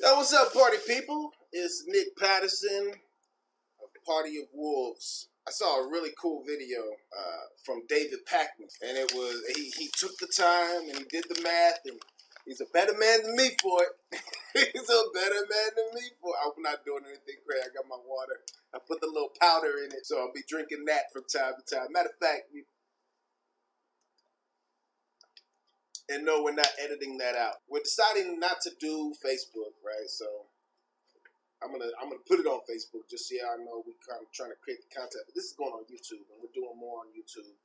Yo, what's up, party people? It's Nick Patterson of Party of Wolves. I saw a really cool video from David Packman, and it was he took the time and he did the math, and he's a better man than me for it. He's a better man than me for it. I'm not doing anything crazy. I got my water. I put the little powder in it, so I'll be drinking that from time to time. Matter of fact, and no, we're not editing that out. We're deciding not to do Facebook, right? So I'm gonna put it on Facebook just so y'all know we kind of trying to create the content. But this is going on YouTube, and we're doing more on YouTube.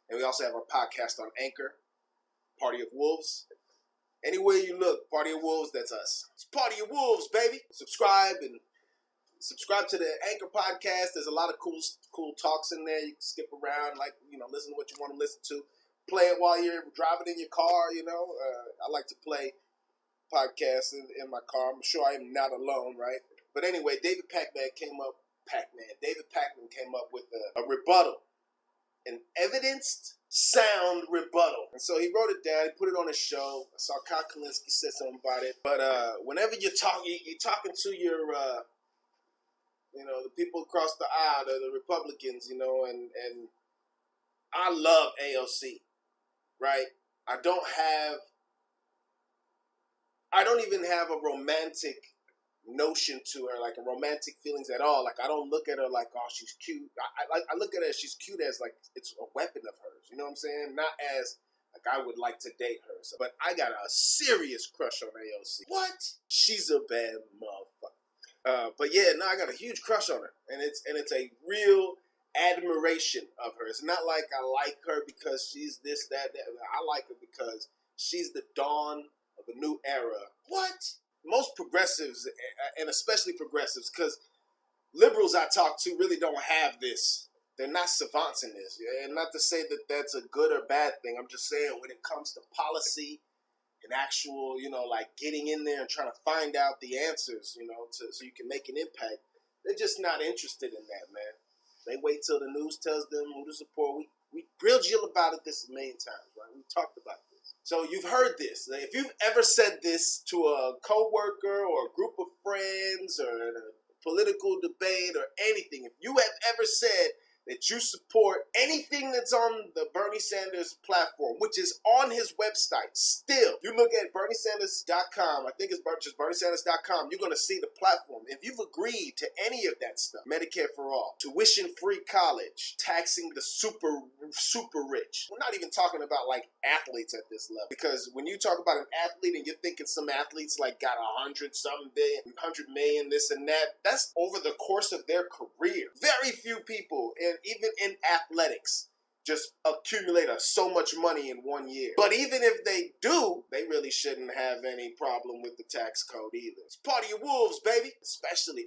And we also have our podcast on Anchor, Party of Wolves. Anywhere you look, Party of Wolves, that's us. It's Party of Wolves, baby. Subscribe to the Anchor podcast. There's a lot of cool talks in there. You can skip around, listen to what you want to listen to. Play it while you're driving in your car, I like to play podcasts in my car. I'm sure I am not alone, right? But anyway, David Packman came up with a rebuttal, an evidenced sound rebuttal. And so he wrote it down, he put it on his show. I saw Kyle Kalinske said something about it. But whenever you're talking to your, the people across the aisle, the Republicans, and I love AOC. Right? I don't even have a romantic notion to her, like a romantic feelings at all. Like I don't look at her like, oh, she's cute. I look at her as she's cute as like it's a weapon of hers. You know what I'm saying? Not as like I would like to date her. So, but I got a serious crush on AOC. What? She's a bad motherfucker. But yeah, no, I got a huge crush on her, and it's a real admiration of her. It's not like I like her because she's this, that. I like her because she's the dawn of a new era. What? Most progressives, and especially progressives, because liberals I talk to really don't have this. They're not savants in this. And not to say that that's a good or bad thing. I'm just saying when it comes to policy and actual, getting in there and trying to find out the answers, so you can make an impact, they're just not interested in that, man. They wait till the news tells them who to support. We grilled you about it this a million times, right? We talked about this. So you've heard this. If you've ever said this to a coworker or a group of friends or in a political debate or anything, if you have ever said that you support anything that's on the Bernie Sanders platform, which is on his website still. You look at BernieSanders.com, I think it's just BernieSanders.com, you're going to see the platform. If you've agreed to any of that stuff, Medicare For All, tuition-free college, taxing the super rich. We're not even talking about like athletes at this level. Because when you talk about an athlete and you're thinking some athletes like got 100 million, this and that, that's over the course of their career. Very few people even in athletics, just accumulate so much money in 1 year. But even if they do, they really shouldn't have any problem with the tax code either. It's Party of Wolves, baby. Especially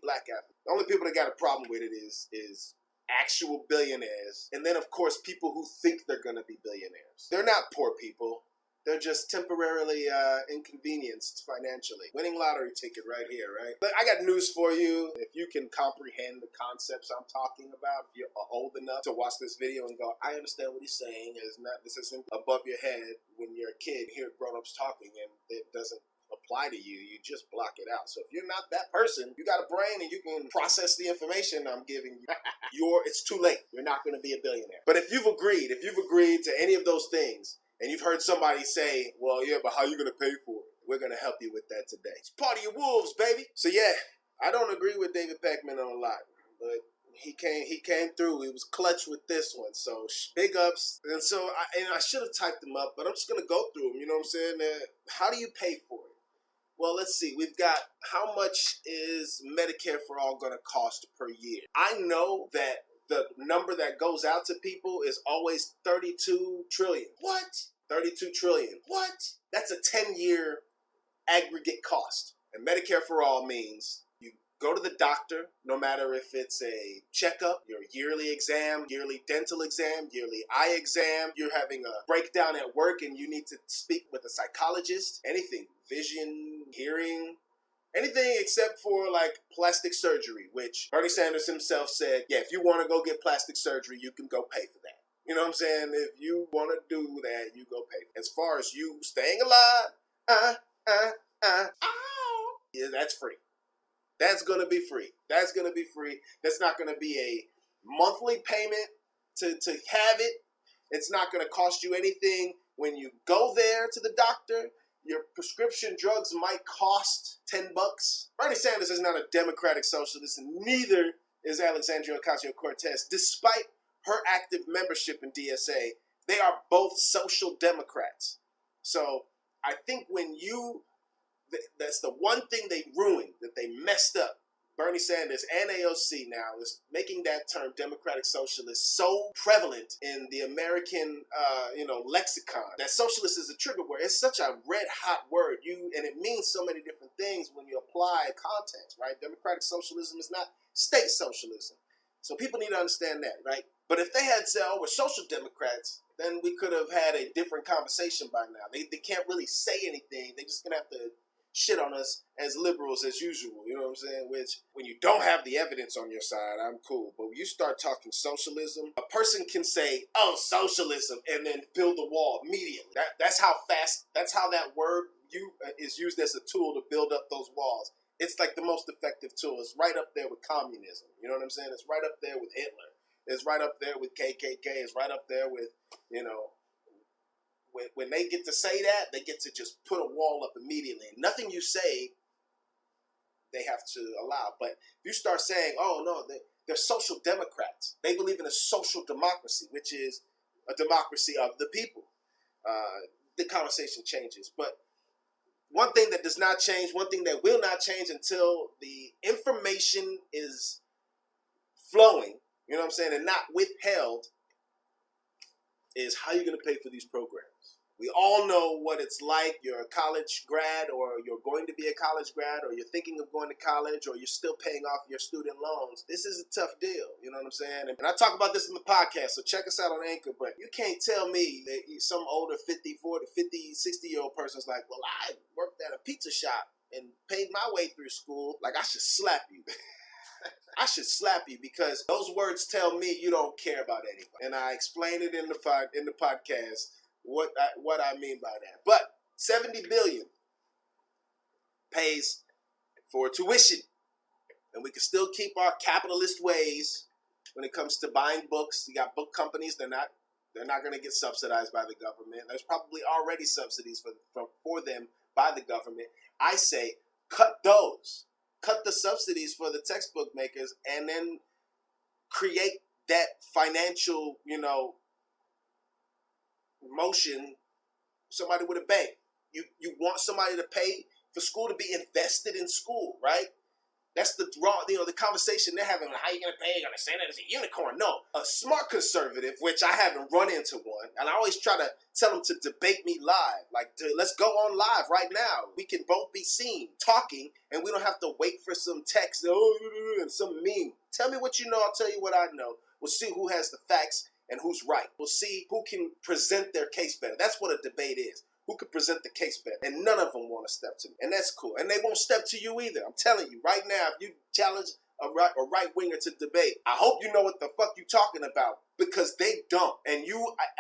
black athletes. The only people that got a problem with it is actual billionaires. And then, of course, people who think they're going to be billionaires. They're not poor people. They're just temporarily inconvenienced financially. Winning lottery ticket right here, right? But I got news for you. If you can comprehend the concepts I'm talking about, if you're old enough to watch this video and go, I understand what he's saying. This isn't above your head when you're a kid, hear grown-ups talking and it doesn't apply to you. You just block it out. So if you're not that person, you got a brain and you can process the information I'm giving you. It's too late. You're not going to be a billionaire. But if you've agreed to any of those things, and you've heard somebody say, well, yeah, but how are you going to pay for it? We're going to help you with that today. It's Party of Wolves, baby. So yeah, I don't agree with David Packman on a lot, but he came through. He was clutch with this one. So big ups. And so I should have typed them up, but I'm just going to go through them. You know what I'm saying? How do you pay for it? Well, let's see. We've got how much is Medicare For All going to cost per year? I know that the number that goes out to people is always 32 trillion. What? 32 trillion. What? That's a 10-year aggregate cost. And Medicare For All means you go to the doctor, no matter if it's a checkup, your yearly exam, yearly dental exam, yearly eye exam, you're having a breakdown at work and you need to speak with a psychologist, anything, vision, hearing, anything except for like plastic surgery, which Bernie Sanders himself said, yeah, if you want to go get plastic surgery, you can go pay for that. You know what I'm saying? If you want to do that, you go pay. As far as you staying alive, Yeah, that's free. That's going to be free. That's going to be free. That's not going to be a monthly payment to have it. It's not going to cost you anything when you go there to the doctor. Your prescription drugs might cost $10. Bernie Sanders is not a democratic socialist, and neither is Alexandria Ocasio-Cortez. Despite her active membership in DSA, they are both social democrats. So I think that's the one thing they ruined, that they messed up. Bernie Sanders and AOC now is making that term democratic socialist so prevalent in the American, lexicon that socialist is a trigger word. It's such a red hot word, and it means so many different things when you apply context, right? Democratic socialism is not state socialism. So people need to understand that, right? But if they had said, we're social democrats, then we could have had a different conversation by now. They can't really say anything. They're just going to have to shit on us as liberals as usual, you know what I'm saying? Which, when you don't have the evidence on your side, I'm cool. But when you start talking socialism, a person can say, socialism, and then build a wall immediately. That's how that word is used as a tool to build up those walls. It's like the most effective tool. It's right up there with communism. You know what I'm saying? It's right up there with Hitler. It's right up there with KKK. It's right up there with, when they get to say that, they get to just put a wall up immediately. And nothing you say, they have to allow. But if you start saying, no, they're social democrats. They believe in a social democracy, which is a democracy of the people. The conversation changes. But one thing that does not change, one thing that will not change until the information is flowing, you know what I'm saying, and not withheld, is how you're going to pay for these programs. We all know what it's like. You're a college grad, or you're going to be a college grad, or you're thinking of going to college, or you're still paying off your student loans. This is a tough deal, you know what I'm saying? And I talk about this in the podcast, so check us out on Anchor, but you can't tell me that some older 50, 40, 50, 60-year-old person's like, well, I worked at a pizza shop and paid my way through school. Like, I should slap you. I should slap you, because those words tell me you don't care about anybody. And I explain it in the podcast what I mean by that. But $70 billion pays for tuition, and we can still keep our capitalist ways when it comes to buying books. You got book companies; they're not going to get subsidized by the government. There's probably already subsidies for them by the government. I say cut those. Cut the subsidies for the textbook makers, and then create that financial, motion. Somebody with a bank. You want somebody to pay for school to be invested in school, right? That's the conversation they're having. How you going to pay? You're going to say that as a unicorn? No. A smart conservative, which I haven't run into one, and I always try to tell them to debate me live. Like, let's go on live right now. We can both be seen talking, and we don't have to wait for some text and some meme. Tell me what you know. I'll tell you what I know. We'll see who has the facts and who's right. We'll see who can present their case better. That's what a debate is. Who could present the case better? And none of them want to step to me. And that's cool. And they won't step to you either. I'm telling you, right now, if you challenge a right-winger to debate, I hope you know what the fuck you talking about, because they don't. And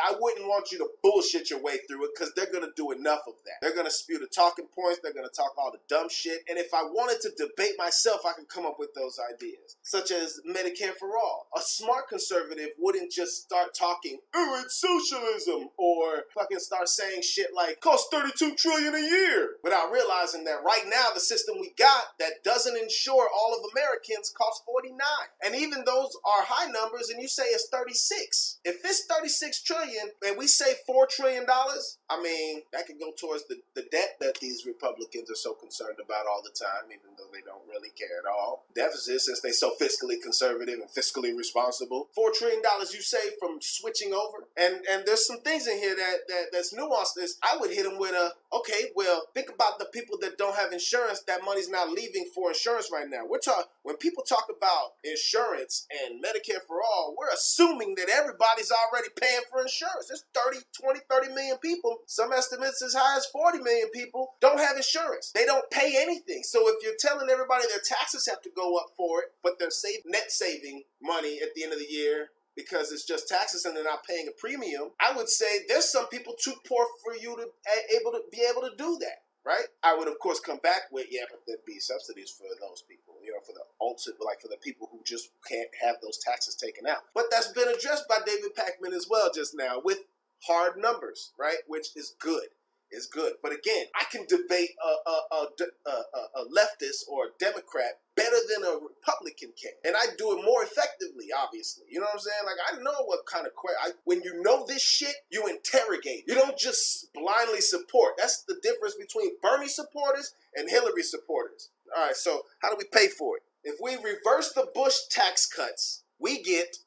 I wouldn't want you to bullshit your way through it, because they're going to do enough of that. They're going to spew the talking points. They're going to talk all the dumb shit. And if I wanted to debate myself, I could come up with those ideas, such as Medicare For All. A smart conservative wouldn't just start talking, it's socialism, or fucking start saying shit like, costs $32 trillion a year, without realizing that right now the system we got that doesn't insure all of Americans costs 49. And even those are high numbers, and you say it's 36. If it's 36 trillion and we say $4 trillion, I mean, that could go towards the debt that these Republicans are so concerned about all the time, even though they don't really care at all. Deficit, since they're so fiscally conservative and fiscally responsible. $4 trillion you save from switching over. And there's some things in here that's nuanced. I would hit them with okay, well, think about the people that don't have insurance. That money's not leaving for insurance right now. When people talk about insurance and Medicare for All, we're assuming that everybody's already paying for insurance. There's 30 million people. Some estimates as high as 40 million people don't have insurance. They don't pay anything. So if you're telling everybody their taxes have to go up for it, but they're net saving money at the end of the year because it's just taxes and they're not paying a premium, I would say there's some people too poor for you to be able to do that. right? I would, of course, come back with, yeah, but there'd be subsidies for those people, for the ultimate, like for the people who just can't have those taxes taken out. But that's been addressed by David Pakman as well just now with hard numbers, right? Which is good. Is good. But again, I can debate a leftist or a Democrat better than a Republican can. And I do it more effectively, obviously. You know what I'm saying? Like, I know what kind of when you know this shit, you interrogate. You don't just blindly support. That's the difference between Bernie supporters and Hillary supporters. All right, so how do we pay for it? If we reverse the Bush tax cuts, we get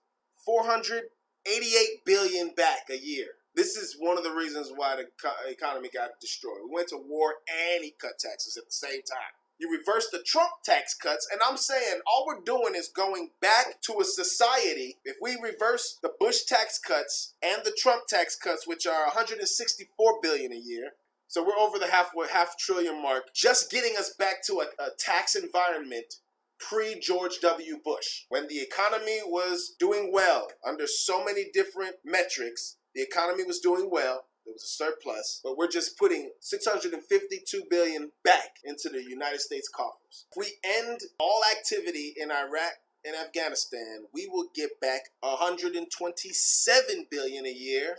$488 billion back a year. This is one of the reasons why the economy got destroyed. We went to war and he cut taxes at the same time. You reverse the Trump tax cuts, and I'm saying all we're doing is going back to a society. If we reverse the Bush tax cuts and the Trump tax cuts, which are $164 billion a year, so we're over the half trillion mark, just getting us back to a tax environment pre-George W. Bush, when the economy was doing well under so many different metrics. The economy was doing well. There was a surplus, but we're just putting $652 billion back into the United States coffers. If we end all activity in Iraq and Afghanistan, we will get back $127 billion a year.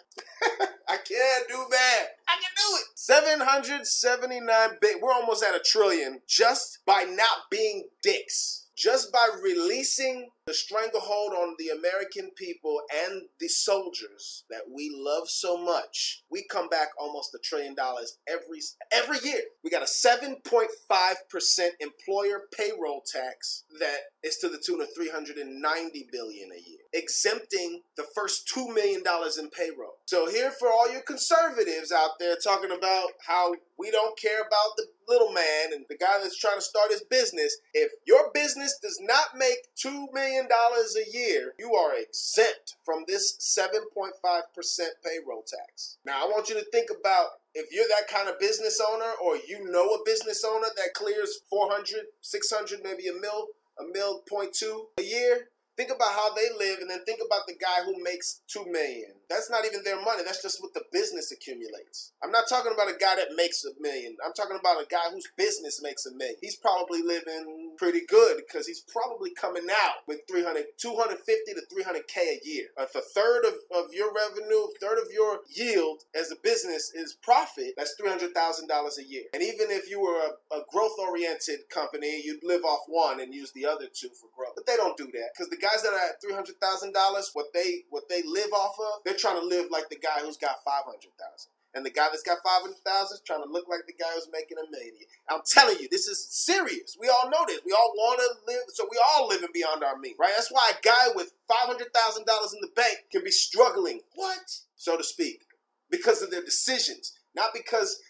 I can't do that. I can do it. 779 billion. We're almost at $1 trillion just by not being dicks. Just by releasing the stranglehold on the American people and the soldiers that we love so much, we come back almost $1 trillion every year. We got a 7.5% employer payroll tax that is to the tune of $390 billion a year, exempting the first $2 million in payroll. So here for all your conservatives out there talking about how we don't care about the little man and the guy that's trying to start his business, if your business does not make $2 million a year, you are exempt from this 7.5% payroll tax. Now, I want you to think about if you're that kind of business owner, or you know a business owner that clears 400, 600, maybe a mil point two a year. Think about how they live, and then think about the guy who makes $2 million. That's not even their money. That's just what the business accumulates. I'm not talking about a guy that makes $1 million. I'm talking about a guy whose business makes $1 million. He's probably living pretty good because he's probably coming out with 250 to 300K a year. If a third of your revenue, a third of your yield as a business is profit, that's $300,000 a year. And even if you were a growth-oriented company, you'd live off one and use the other two for growth. But they don't do that, because the guys that are at $300,000, what they live off of, they're trying to live like the guy who's got $500,000. And the guy that's got $500,000 is trying to look like the guy who's making $1 million. I'm telling you, this is serious. We all know this. We all want to live, so we all living beyond our means, right? That's why a guy with $500,000 in the bank can be struggling, so to speak, because of their decisions. Not because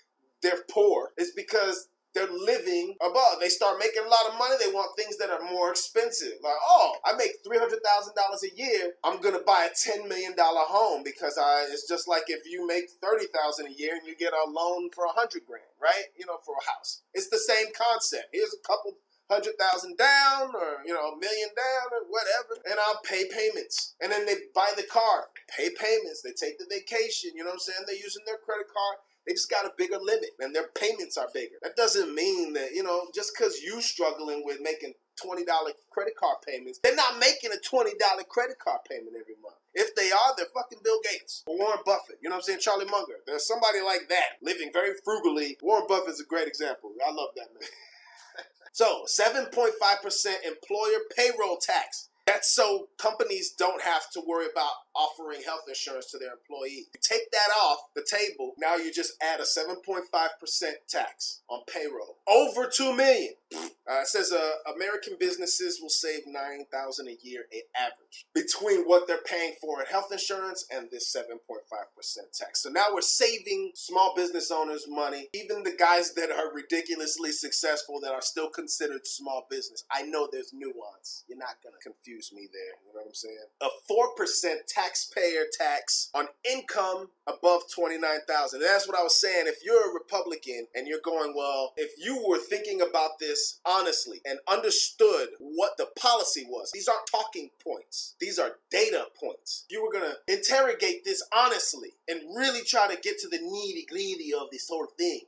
they're poor. It's because they're living above. They start making a lot of money. They want things that are more expensive. Like, oh, I make $300,000 a year. I'm going to buy a $10 million home because it's just like if you make $30,000 a year and you get a loan for $100,000, right? For a house. It's the same concept. Here's a couple $100,000 down, or $1 million down, or whatever, and I'll pay payments. And then they buy the car, pay payments. They take the vacation. You know what I'm saying? They're using their credit card. They just got a bigger limit, and their payments are bigger. That doesn't mean that, just because you struggling with making $20 credit card payments, they're not making a $20 credit card payment every month. If they are, they're fucking Bill Gates or Warren Buffett. You know what I'm saying? Charlie Munger. There's somebody like that living very frugally. Warren Buffett's a great example. I love that man. So, 7.5% employer payroll tax. That's so companies don't have to worry about offering health insurance to their employees. You take that off the table, now you just add a 7.5% tax on payroll. Over $2 million. It says American businesses will save $9,000 a year in average between what they're paying for in health insurance and this 7.5% tax. So now we're saving small business owners money, even the guys that are ridiculously successful that are still considered small business. I know there's nuance. You're not going to confuse me there. You know what I'm saying? A 4% taxpayer tax on income above $29,000. That's what I was saying. If you're a Republican and you're going, well, if you were thinking about this honestly and understood what the policy was, these aren't talking points. These are data points. If you were going to interrogate this honestly and really try to get to the nitty-gritty of this sort of thing,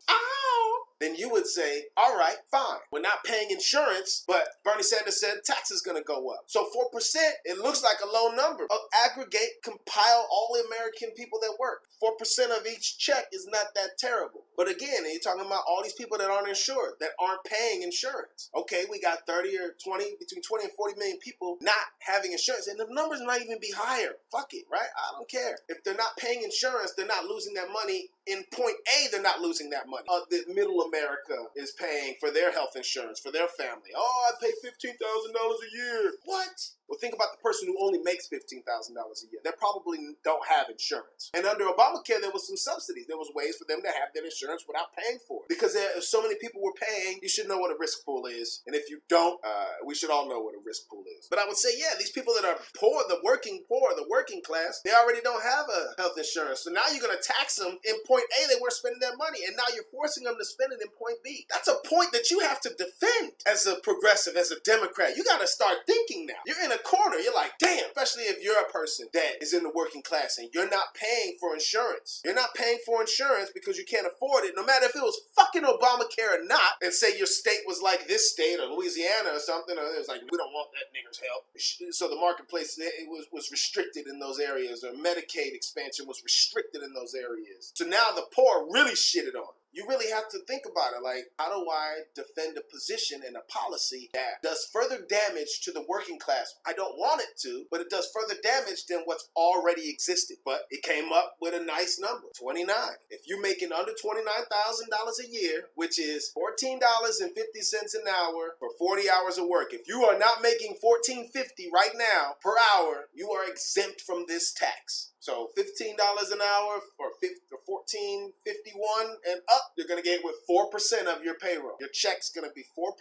then you would say, all right, fine. We're not paying insurance, but Bernie Sanders said tax is going to go up. So 4%, it looks like a low number. Aggregate, compile all the American people that work. 4% of each check is not that terrible. But again, you're talking about all these people that aren't insured, that aren't paying insurance. Okay, we got 30 or 20, between 20 and 40 million people not having insurance, and the numbers might even be higher. Fuck it, right? I don't care. If they're not paying insurance, they're not losing that money. In point A, they're not losing that money. The middle America is paying for their health insurance, for their family. Oh, I pay $15,000 a year. What? Well, think about the person who only makes $15,000 a year. They probably don't have insurance. And under Obamacare, there was some subsidies. There was ways for them to have their insurance without paying for it. Because there are so many people were paying, you should know what a risk pool is. And if you don't, we should all know what a risk pool is. But I would say, yeah, these people that are poor, the working class, they already don't have a health insurance. So now you're going to tax them in point A, they weren't spending their money. And now you're forcing them to spend it in point B. That's a point that you have to defend as a progressive, as a Democrat. You got to start thinking now. You're in a corner. You're like, damn, especially if you're a person that is in the working class and you're not paying for insurance. You're not paying for insurance because you can't afford it, no matter if it was fucking Obamacare or not, and say your state was like this state or Louisiana or something, or it was like, we don't want that nigger's help. So the marketplace, it was restricted in those areas, or Medicaid expansion was restricted in those areas. So now the poor really shitted on. You really have to think about it. Like, how do I defend a position and a policy that does further damage to the working class? I don't want it to, but it does further damage than what's already existed. But it came up with a nice number, 29. If you're making under $29,000 a year, which is $14.50 an hour for 40 hours of work, if you are not making $14.50 right now per hour, you are exempt from this tax. So $15 an hour or $14.51 and up, you're going to get with 4% of your payroll. Your check's going to be 4%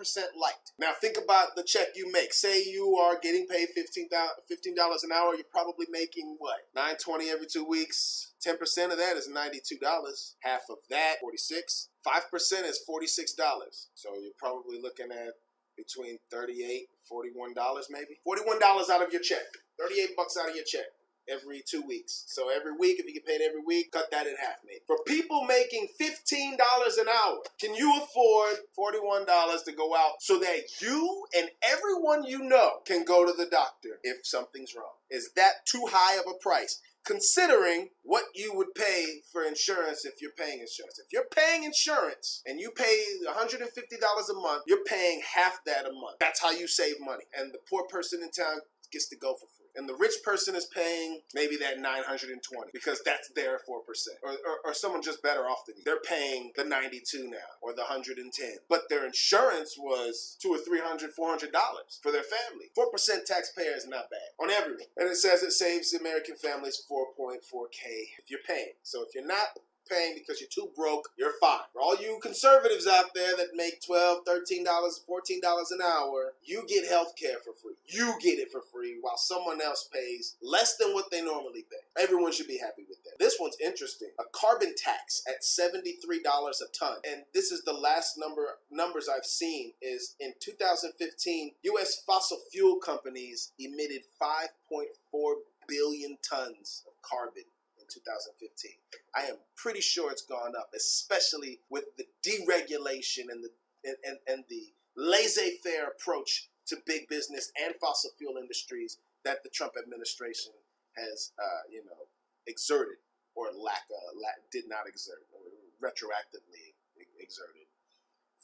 light. Now think about the check you make. Say you are getting paid $15 an hour. You're probably making what? $9.20 every 2 weeks. 10% of that is $92. Half of that, $46. 5% is $46. So you're probably looking at between $38 and $41 maybe. $41 out of your check. $38 out of your check. Every 2 weeks. So every week, if you get paid every week, cut that in half, maybe. For people making $15 an hour, can you afford $41 to go out so that you and everyone you know can go to the doctor if something's wrong? Is that too high of a price? Considering what you would pay for insurance if you're paying insurance. If you're paying insurance and you pay $150 a month, you're paying half that a month. That's how you save money. And the poor person in town gets to go for free. And the rich person is paying maybe that $920 because that's their 4%. Or someone just better off than you. They're paying the $92 now or the $110. But their insurance was $200 or $300, $400 for their family. 4% taxpayer is not bad on everyone. And it says it saves American families $4.4K if you're paying. So if you're not paying because you're too broke, you're fine. For all you conservatives out there that make $12, $13, $14 an hour, you get health care for free. You get it for free while someone else pays less than what they normally pay. Everyone should be happy with that. This one's interesting. A carbon tax at $73 a ton. And this is the last numbers I've seen is in 2015, U.S. fossil fuel companies emitted 5.4 billion tons of carbon. 2015. I am pretty sure it's gone up, especially with the deregulation and the laissez-faire approach to big business and fossil fuel industries that the Trump administration has, exerted or did not exert, or retroactively exerted.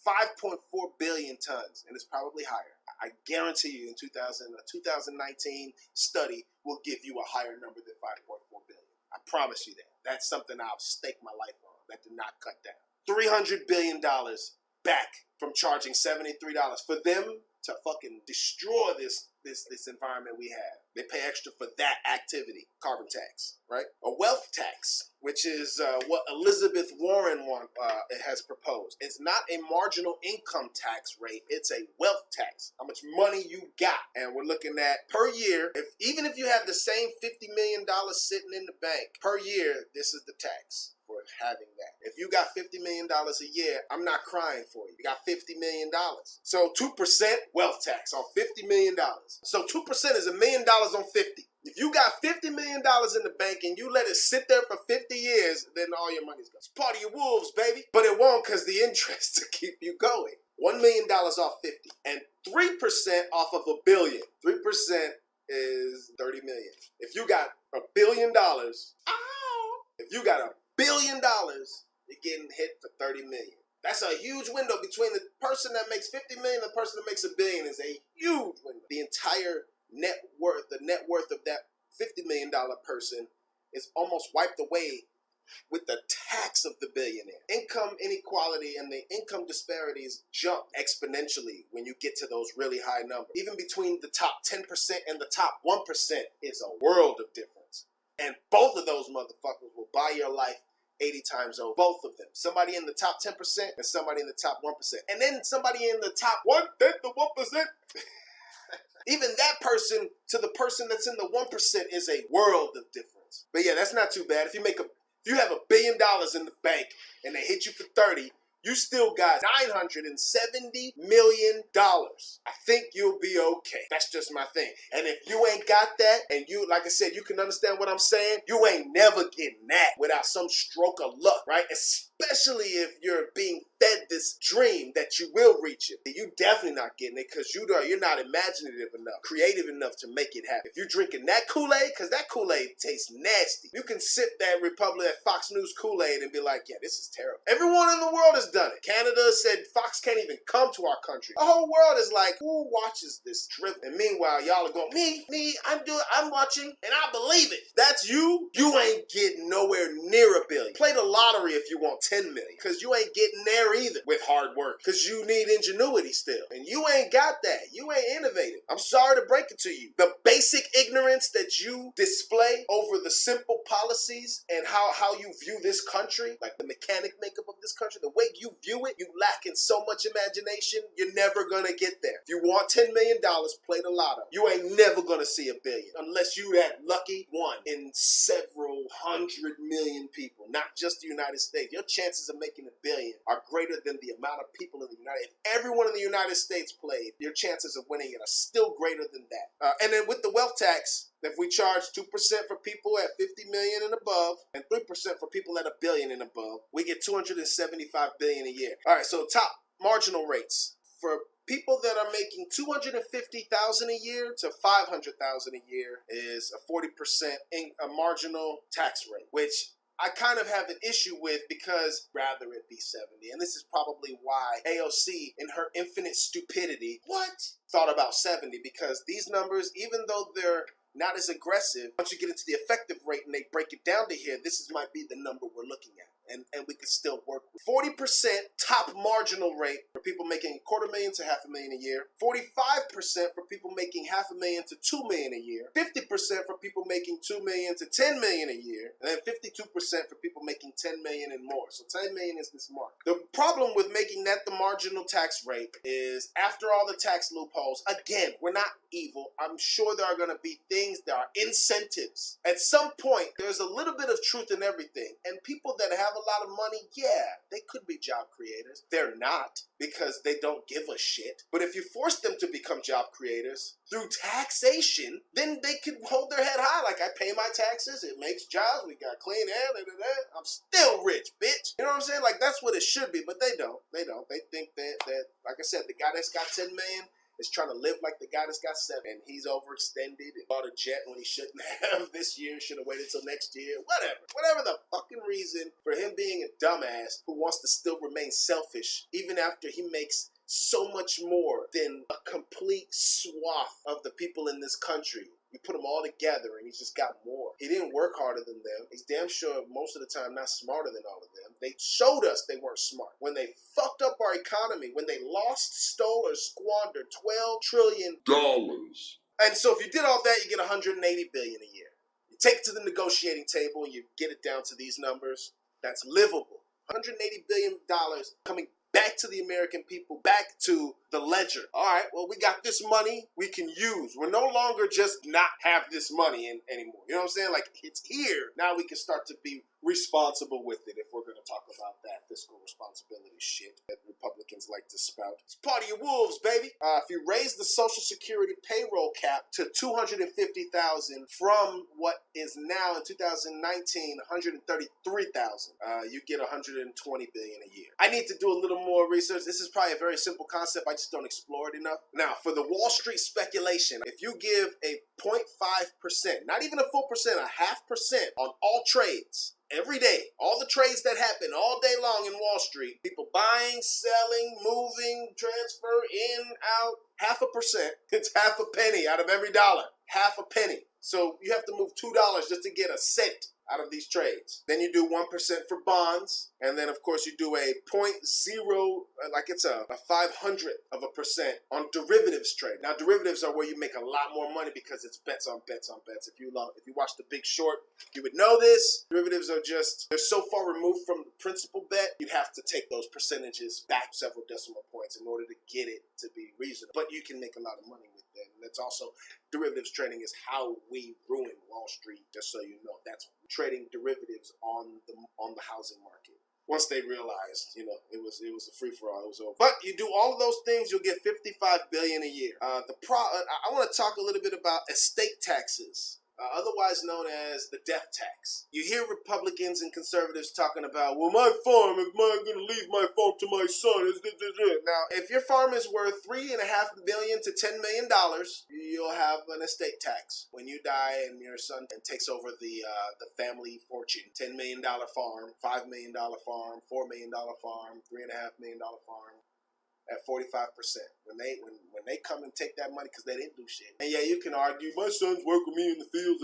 5.4 billion tons, and it's probably higher. I guarantee you, in 2019 study will give you a higher number than 5.4 billion. I promise you that. That's something I'll stake my life on. That did not cut down. $300 billion back from charging $73 for them to fucking destroy this environment we have. They pay extra for that activity. Carbon tax, right? A wealth tax, which is what Elizabeth Warren has proposed. It's not a marginal income tax rate. It's a wealth tax. How much money you got. And we're looking at per year, even if you have the same $50 million sitting in the bank, per year, this is the tax for having that. If you got $50 million a year, I'm not crying for you. You got $50 million. So 2% wealth tax on $50 million. So 2% is $1 million on 50. If you got $50 million in the bank and you let it sit there for 50 years, then all your money's gone. It's part of your wolves, baby. But it won't because the interest to keep you going. $1 million off 50 and 3% off of $1 billion. 3% is 30 million. If you got $1 billion, if you got $1 billion, you're getting hit for 30 million. That's a huge window between the person that makes 50 million and the person that makes $1 billion is a huge window. The entire net worth, the net worth of that $50 million person is almost wiped away with the tax of the billionaire. Income inequality and the income disparities jump exponentially when you get to those really high numbers. Even between the top 10% and the top 1% is a world of difference. And both of those motherfuckers will buy your life 80 times over. Both of them. Somebody in the top 10% and somebody in the top 1%. And then somebody in the top 1/10 of 1%. Even that person to the person that's in the 1% is a world of difference. But yeah, that's not too bad. If you have $1 billion in the bank and they hit you for 30, you still got $970 million. I think you'll be okay. That's just my thing. And if you ain't got that, and you, like I said, you can understand what I'm saying, you ain't never getting that without some stroke of luck, right? Especially if you're being fed this dream that you will reach it. You definitely not getting it because you're not imaginative enough, creative enough to make it happen. If you're drinking that Kool-Aid, because that Kool-Aid tastes nasty. You can sip that Fox News Kool-Aid and be like, yeah, this is terrible. Everyone in the world has done it. Canada said Fox can't even come to our country. The whole world is like, who watches this drip? And meanwhile, y'all are going, me, I'm watching, and I believe it. That's you. You ain't getting nowhere near $1 billion. Play the lottery if you want 10 million, because you ain't getting there either with hard work, because you need ingenuity still, and you ain't got that. You ain't innovative. I'm sorry to break it to you. The basic ignorance that you display over the simple policies and how you view this country, like the mechanic makeup of this country, the way you view it, you lack in so much imagination, you're never gonna get there. If you want $10 million, play the lotto. You ain't never gonna see $1 billion unless you that lucky one in several 100 million people, not just the United States. Your chances of making $1 billion are greater than the amount of people in the United States. If everyone in the United States played, your chances of winning it are still greater than that. And then with the wealth tax, if we charge 2% for people at 50 million and above, and 3% for people at $1 billion and above, we get 275 billion a year. All right, so top marginal rates for people that are making 250,000 a year to 500,000 a year is a 40% a marginal tax rate, which I kind of have an issue with because rather it be 70. And this is probably why AOC, in her infinite stupidity, thought about 70, because these numbers, even though they're not as aggressive, once you get into the effective rate and they break it down to here, might be the number we're looking at. And we can still work with 40% top marginal rate for people making $250,000 to $500,000 a year, 45% for people making $500,000 to $2 million a year, 50% for people making $2 million to $10 million a year, and then 52% for people making $10 million and more. So $10 million is this mark. The problem with making that the marginal tax rate is after all the tax loopholes, again, we're not evil. I'm sure there are going to be things, there are incentives. At some point, there's a little bit of truth in everything, and people that have a lot of money, yeah, they could be job creators. They're not, because they don't give a shit. But if you force them to become job creators through taxation, then they can hold their head high. Like, I pay my taxes, it makes jobs, we got clean air, I'm still rich, bitch. You know what I'm saying? Like, that's what it should be, but they don't. They think that like I said, the guy that's got 10 million is trying to live like the guy that's got 7, and he's overextended and bought a jet when he shouldn't have this year, should have waited till next year, whatever the fucking reason for him being a dumbass who wants to still remain selfish even after he makes so much more than a complete swath of the people in this country. You put them all together and he's just got more. He didn't work harder than them. He's damn sure most of the time not smarter than all of them. They showed us they weren't smart. When they fucked up our economy, when they lost, stole, or squandered $12 trillion. And so if you did all that, you get $180 billion a year. You take it to the negotiating table and you get it down to these numbers. That's livable. $180 billion coming back to the American people, back to the ledger. All right, well, we got this money we can use. We're no longer just not have this money anymore. You know what I'm saying? Like, it's here. Now we can start to be responsible with it if we're going to talk about that fiscal responsibility shit that Republicans like to spout. It's part of your wolves, baby. If you raise the Social Security payroll cap to $250,000 from what is now in 2019 $133,000, you get $120 billion a year. I need to do a little more research. This is probably a very simple concept. I just don't explore it enough. Now, for the Wall Street speculation, if you give a 0.5%, not even a full percent, a 0.5% on all trades, every day, all the trades that happen all day long in Wall Street, people buying, selling, moving, transfer, in, out, 0.5%. It's half a penny out of every dollar. Half a penny. So you have to move $2 just to get a cent out of these trades. Then you do 1% for bonds, and then of course you do a 0.0, like it's a 0.05% on derivatives trade. Now derivatives are where you make a lot more money because it's bets on bets on bets. If you watch The Big Short, you would know this. Derivatives are just, they're so far removed from the principal bet, you'd have to take those percentages back several decimal points in order to get it to be reasonable. But you can make a lot of money with that. And that's also, derivatives trading is how we ruin Wall Street, just so you know. That's trading derivatives on the housing market. Once they realized, it was a free for all, it was over. But you do all of those things, you'll get $55 billion a year. I want to talk a little bit about estate taxes. Otherwise known as the death tax. You hear Republicans and conservatives talking about, well, my farm, am I going to leave my farm to my son? Now, if your farm is worth $3.5 million to $10 million, you'll have an estate tax when you die and your son takes over the family fortune. $10 million farm, $5 million farm, $4 million farm, $3.5 million farm. At 45%, when they come and take that money because they didn't do shit. And yeah, you can argue, my son's working with me in the fields,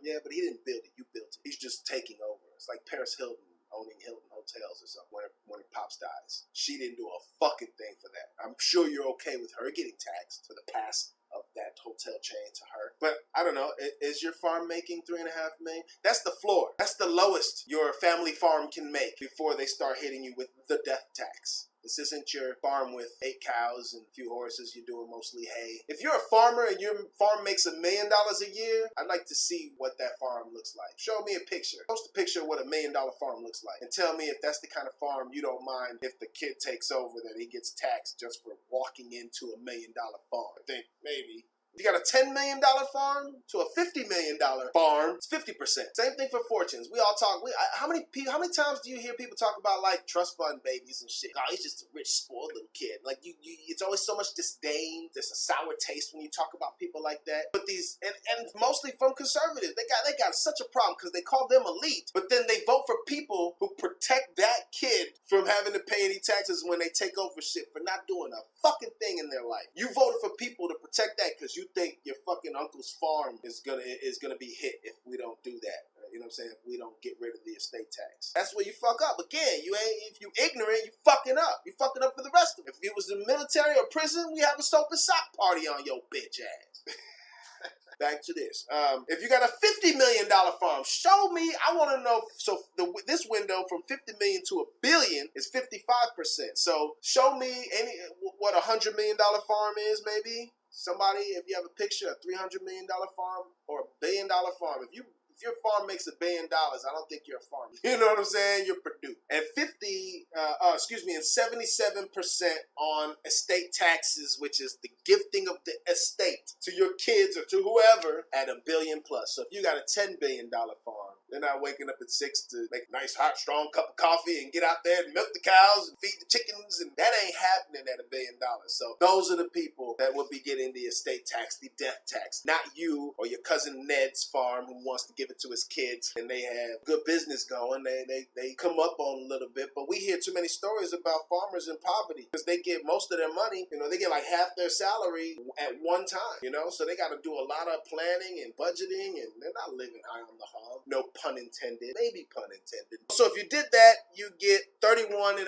yeah, but he didn't build it, you built it. He's just taking over. It's like Paris Hilton owning Hilton Hotels or something when her pops dies. She didn't do a fucking thing for that. I'm sure you're okay with her getting taxed for the past of that hotel chain to her. But I don't know, is your farm making $3.5 million? That's the floor. That's the lowest your family farm can make before they start hitting you with the death tax. This isn't your farm with 8 cows and a few horses. You're doing mostly hay. If you're a farmer and your farm makes $1 million a year, I'd like to see what that farm looks like. Show me a picture. Post a picture of what $1 million farm looks like. And tell me if that's the kind of farm you don't mind if the kid takes over that he gets taxed just for walking into $1 million farm. I think maybe. If you got a $10 million farm to a $50 million farm, it's 50%. Same thing for fortunes. We all talk. How many times do you hear people talk about like trust fund babies and shit? Oh, he's just a rich, spoiled little kid. Like it's always so much disdain. There's a sour taste when you talk about people like that. But these and mostly from conservatives, they got such a problem because they call them elite. But then they vote for people who protect that kid from having to pay any taxes when they take over shit for not doing a fucking thing in their life. You voted for people to protect that because you think your fucking uncle's farm is gonna be hit if we don't do that. You know what I'm saying? If we don't get rid of the estate tax. That's where you fuck up. Again, if you ignorant, you fucking up. You fucking up for the rest of it. If it was the military or prison, we have a soap and sock party on your bitch ass. Back to this. If you got a $50 million farm, show me. I want to know. So this window from $50 million to $1 billion is 55%. So show me what a $100 million farm is, maybe. Somebody, if you have a picture, a $300 million farm or $1 billion farm. If your farm makes $1 billion, I don't think you're a farmer. You know what I'm saying? You're Purdue. And 77% on estate taxes, which is the gifting of the estate to your kids or to whoever at $1 billion plus. So if you got a $10 billion farm, they're not waking up at 6 to make a nice, hot, strong cup of coffee and get out there and milk the cows and feed the chickens. And that ain't happening at $1 billion. So those are the people that will be getting the estate tax, the death tax. Not you or your cousin Ned's farm who wants to give it to his kids and they have good business going. They come up on a little bit. But we hear too many stories about farmers in poverty because they get most of their money. They get like half their salary at one time. So they got to do a lot of planning and budgeting and they're not living high on the hog. No pun intended. Maybe pun intended. So if you did that, you get $31.5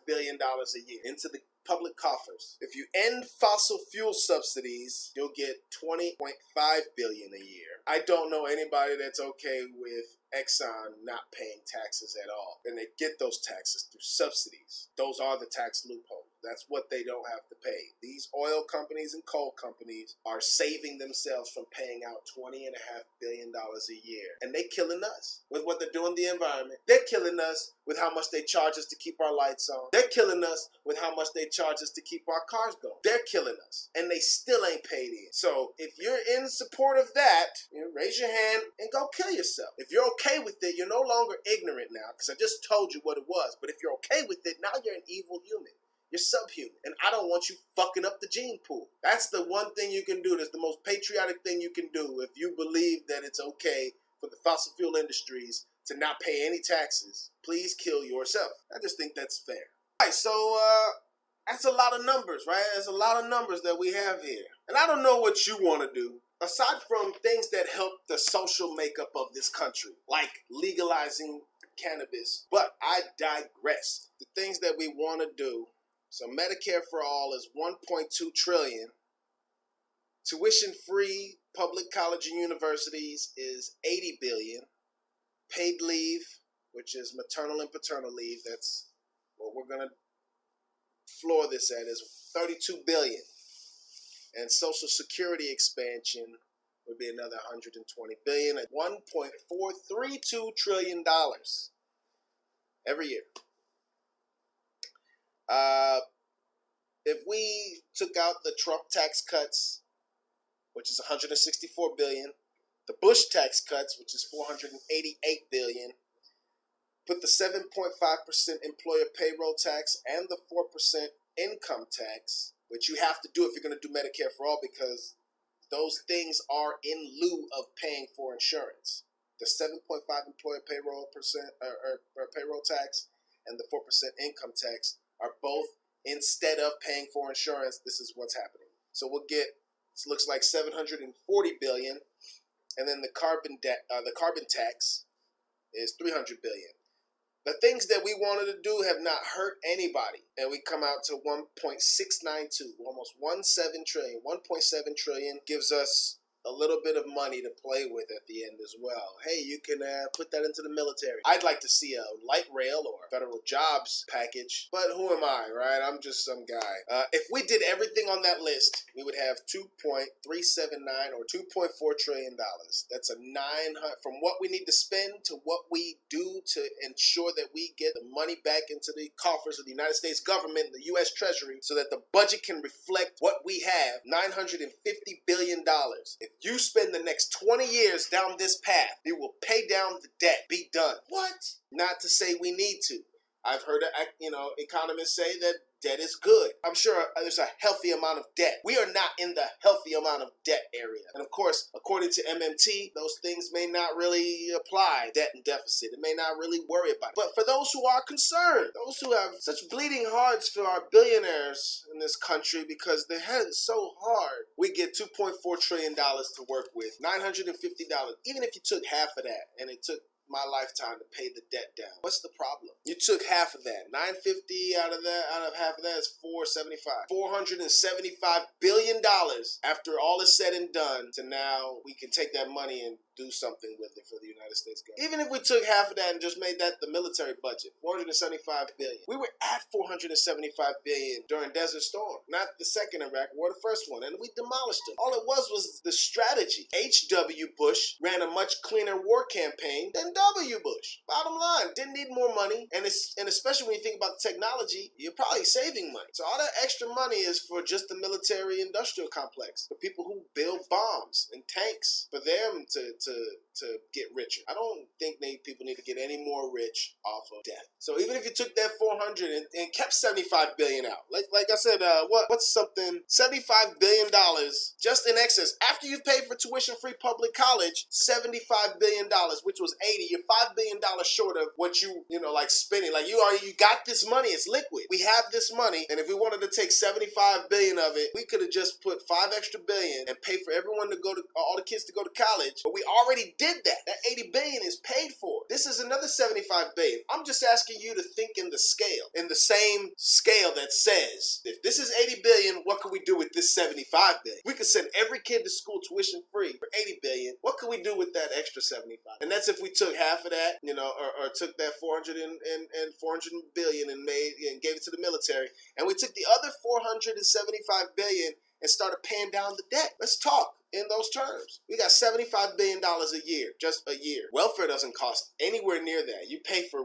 billion a year into the public coffers. If you end fossil fuel subsidies, you'll get $20.5 billion a year. I don't know anybody that's okay with Exxon not paying taxes at all. And they get those taxes through subsidies. Those are the tax loopholes. That's what they don't have to pay. These oil companies and coal companies are saving themselves from paying out $20.5 billion a year. And they're killing us with what they're doing to the environment. They're killing us with how much they charge us to keep our lights on. They're killing us with how much they charge us to keep our cars going. They're killing us. And they still ain't paid in. So if you're in support of that, raise your hand and go kill yourself. If you're okay with it, you're no longer ignorant now, because I just told you what it was. But if you're okay with it, now you're an evil human. You're subhuman. And I don't want you fucking up the gene pool. That's the one thing you can do. That's the most patriotic thing you can do if you believe that it's okay for the fossil fuel industries to not pay any taxes. Please kill yourself. I just think that's fair. All right, so that's a lot of numbers, right? There's a lot of numbers that we have here. And I don't know what you want to do. Aside from things that help the social makeup of this country, like legalizing cannabis. But I digress. The things that we want to do. So Medicare for All is $1.2 trillion. Tuition-free public college and universities is $80 billion. Paid leave, which is maternal and paternal leave, that's what we're going to floor this at, is $32 billion. And Social Security expansion would be another $120 billion at $1.432 trillion every year. If we took out the Trump tax cuts, which is $164 billion, the Bush tax cuts, which is $488 billion, put the 7.5% employer payroll tax and the 4% income tax, which you have to do if you're going to do Medicare for All, because those things are in lieu of paying for insurance. The 7.5 employer payroll payroll tax and the 4% income tax are both, instead of paying for insurance, this is what's happening. So we'll get, this looks like $740 billion, and then the carbon tax is $300 billion. The things that we wanted to do have not hurt anybody, and we come out to 1.692, almost 1.7 trillion. 1.7 trillion gives us a little bit of money to play with at the end as well. Hey, you can put that into the military. I'd like to see a light rail or federal jobs package, but who am I, right? I'm just some guy. If we did everything on that list, we would have 2.379 or $2.4 trillion. That's a 900 from what we need to spend to what we do to ensure that we get the money back into the coffers of the United States government, the U.S. Treasury, so that the budget can reflect what we have. $950 billion. If you spend the next 20 years down this path, you will pay down the debt. Be done. What? Not to say we need to. I've heard, economists say that debt is good. I'm sure there's a healthy amount of debt. We are not in the healthy amount of debt area. And of course, according to MMT, those things may not really apply, debt and deficit. It may not really worry about it. But for those who are concerned, those who have such bleeding hearts for our billionaires in this country because their head is so hard, we get $2.4 trillion to work with, $950. Even if you took half of that and it took my lifetime to pay the debt down. What's the problem? You took half of that. $950 out of half of that is $475. $475 billion after all is said and done to now we can take that money and do something with it for the United States government. Even if we took half of that and just made that the military budget, $475 billion. We were at $475 billion during Desert Storm. Not the second Iraq War, the first one. And we demolished them. All it was the strategy. H.W. Bush ran a much cleaner war campaign than W. Bush. Bottom line, didn't need more money. And especially when you think about the technology, you're probably saving money. So all that extra money is for just the military industrial complex. For people who build bombs and tanks. For them to get richer. I don't think people need to get any more rich off of debt. So even if you took that 400 and kept $75 billion out, like I said, what's something $75 billion just in excess after you've paid for tuition-free public college, $75 billion, which was 80. You're $5 billion short of what you spending. Like you got this money. It's liquid. We have this money, and if we wanted to take $75 billion of it, we could have just put $5 extra billion and pay for everyone to go to all the kids to go to college. But we already did that. That 80 billion is paid for. This is another 75 billion. I'm just asking you to think in the scale, in the same scale that says, if this is 80 billion, what can we do with this 75 billion? We could send every kid to school tuition free for 80 billion. What can we do with that extra 75? And that's if we took half of that, you know, or took that 400 billion and gave it to the military, and we took the other 475 billion and started paying down the debt. Let's talk in those terms. We got $75 billion a year, just a year. Welfare doesn't cost anywhere near that. You pay for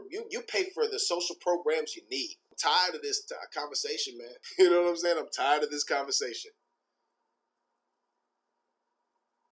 the social programs you need. I'm tired of this conversation, man. You know what I'm saying? I'm tired of this conversation.